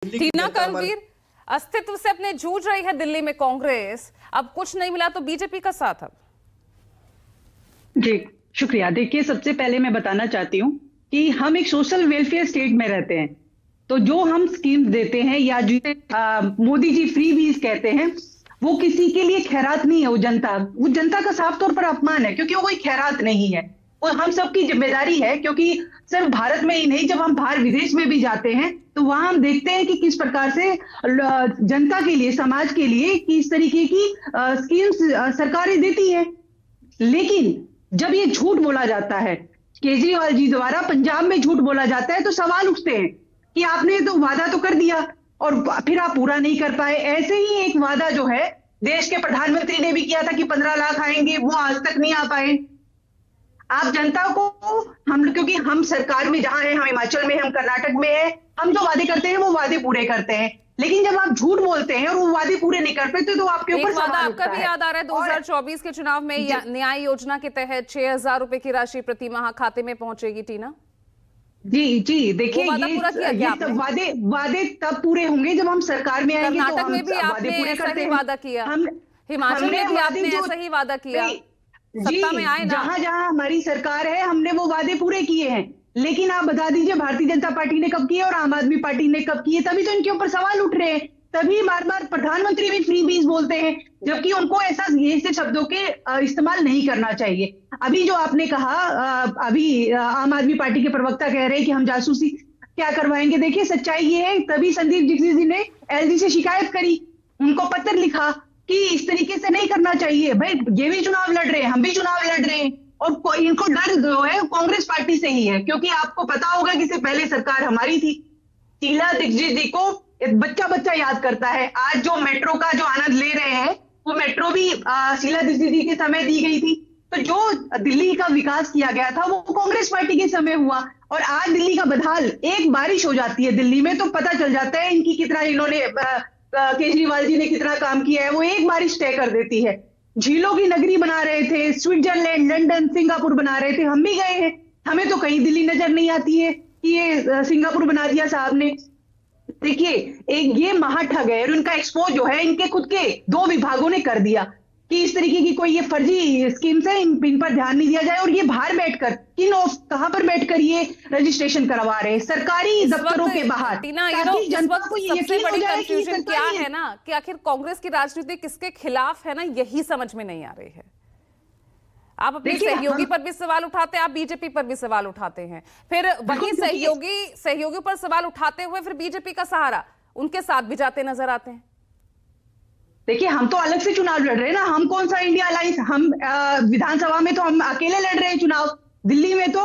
टीना कर्मवीर, अस्तित्व से अपने जूझ रही है दिल्ली में कांग्रेस, अब कुछ नहीं मिला तो बीजेपी का साथ। अब जी शुक्रिया। देखिए, सबसे पहले मैं बताना चाहती हूँ कि हम एक सोशल वेलफेयर स्टेट में रहते हैं, तो जो हम स्कीम्स देते हैं या जिसे मोदी जी फ्री बीज कहते हैं, वो किसी के लिए खैरात नहीं है। वो जनता का साफ तौर पर अपमान है, क्योंकि वो कोई खैरात नहीं है। वो हम सबकी जिम्मेदारी है, क्योंकि सिर्फ भारत में ही नहीं, जब हम बाहर विदेश में भी जाते हैं तो वहां हम देखते हैं कि किस प्रकार से जनता के लिए, समाज के लिए किस तरीके की स्कीम्स सरकारें देती है। लेकिन जब ये झूठ बोला जाता है, केजरीवाल जी द्वारा पंजाब में झूठ बोला जाता है, तो सवाल उठते हैं कि आपने तो वादा तो कर दिया और फिर आप पूरा नहीं कर पाए। ऐसे ही एक वादा जो है देश के प्रधानमंत्री ने भी किया था कि 15 लाख आएंगे, वो आज तक नहीं आ पाए। आप जनता को, हम क्योंकि हम सरकार में जहां है, हम हिमाचल में, हम कर्नाटक में है, हम जो वादे करते हैं वो वादे पूरे करते हैं। लेकिन जब आप झूठ बोलते हैं और वो वादे पूरे नहीं कर पाते तो आपके ऊपर वादा सवाल आपका भी याद आ रहा है 2024 के चुनाव में न्याय योजना के तहत 6,000 रुपए की राशि प्रति माह खाते में पहुंचेगी। टीना जी देखिए, ये सब वादे तब पूरे होंगे जब हम सरकार में आएंगे। कर्नाटक में भी आपने ऐसा ही वादा किया, हिमाचल में भी आपने ऐसा ही वादा किया, सत्ता में आए ना। जहां जहां हमारी सरकार है हमने वो वादे पूरे किए हैं। लेकिन आप बता दीजिए, भारतीय जनता पार्टी ने कब किए और आम आदमी पार्टी ने कब किए? तभी तो इनके ऊपर सवाल उठ रहे हैं। तभी बार बार प्रधानमंत्री भी फ्री बीज बोलते हैं, जबकि उनको ऐसा ऐसे शब्दों के इस्तेमाल नहीं करना चाहिए। अभी जो आपने कहा, अभी आम आदमी पार्टी के प्रवक्ता कह रहे हैं कि हम जासूसी क्या करवाएंगे। देखिए, सच्चाई ये है, तभी संदीप दीक्षित जी ने एलजी से शिकायत करी, उनको पत्र लिखा कि इस तरीके से नहीं करना चाहिए। भाई, ये भी चुनाव लड़ रहे हैं, हम भी चुनाव लड़ रहे हैं, और इनको डर जो है कांग्रेस पार्टी से ही है। क्योंकि आपको पता होगा कि इससे पहले सरकार हमारी थी, शीला दीक्षित जी को बच्चा बच्चा याद करता है। आज जो मेट्रो का जो आनंद ले रहे हैं, वो मेट्रो भी शीला दीक्षित जी के समय दी गई थी। तो जो दिल्ली का विकास किया गया था वो कांग्रेस पार्टी के समय हुआ। और आज दिल्ली का बदहाल, एक बारिश हो जाती है दिल्ली में तो पता चल जाता है इनकी कितना, इन्होंने केजरीवाल जी ने कितना काम किया है। वो एक बारिश तय कर देती है। झीलों की नगरी बना रहे थे, स्विट्जरलैंड, लंदन, सिंगापुर बना रहे थे, हम भी गए हैं। हमें तो कहीं दिल्ली नजर नहीं आती है कि ये सिंगापुर बना दिया साहब ने। देखिए, एक ये महाठग है, और उनका एक्सपोज जो है इनके खुद के 2 विभागों ने कर दिया कि इस तरीके की कोई ये फर्जी स्कीम्स है, इन पर ध्यान नहीं दिया जाए। और ये बाहर बैठकर कहां पर बैठकर ये रजिस्ट्रेशन करवा रहे हैं? सरकारी दफ्तरों के बाहर। ताकि जनता को ये यकीन हो जाए कि कंफ्यूजन क्या है ना, कि आखिर कांग्रेस की राजनीति किसके खिलाफ है ना, यही समझ में नहीं आ रही है। आप अपने सहयोगी पर भी सवाल उठाते हैं, आप बीजेपी पर भी सवाल उठाते हैं, फिर वही सहयोगी पर सवाल उठाते हुए फिर बीजेपी का सहारा उनके साथ भी जाते नजर आते हैं। देखिए, हम तो अलग से चुनाव लड़ रहे हैं ना, हम कौन सा इंडिया अलायंस? हम विधानसभा में तो हम अकेले लड़ रहे हैं चुनाव। दिल्ली में तो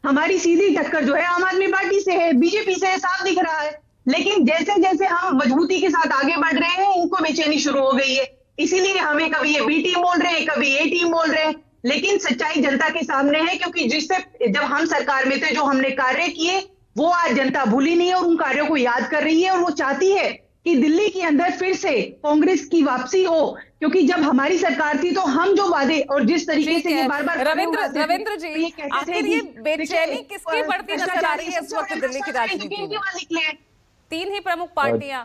हमारी सीधी टक्कर जो है आम आदमी पार्टी से है, बीजेपी से है, साफ दिख रहा है। लेकिन जैसे जैसे हम मजबूती के साथ आगे बढ़ रहे हैं, इनको बेचैनी शुरू हो गई है। इसीलिए हमें कभी ये बी टीम बोल रहे हैं, कभी ए टीम बोल रहे हैं। लेकिन सच्चाई जनता के सामने है, क्योंकि जिससे जब हम सरकार में थे, जो हमने कार्य किए वो आज जनता भूली नहीं है और उन कार्यों को याद कर रही है। और वो चाहती है कि दिल्ली के अंदर फिर से कांग्रेस की वापसी हो, क्योंकि जब हमारी सरकार थी तो हम जो वादे और जिस तरीके से ये बार बार रविंद्र जी, आखिर ये बेचैनी किसकी बढ़ती नजर आ रही है इस वक्त दिल्ली की राजनीति में? 3 ही प्रमुख पार्टियां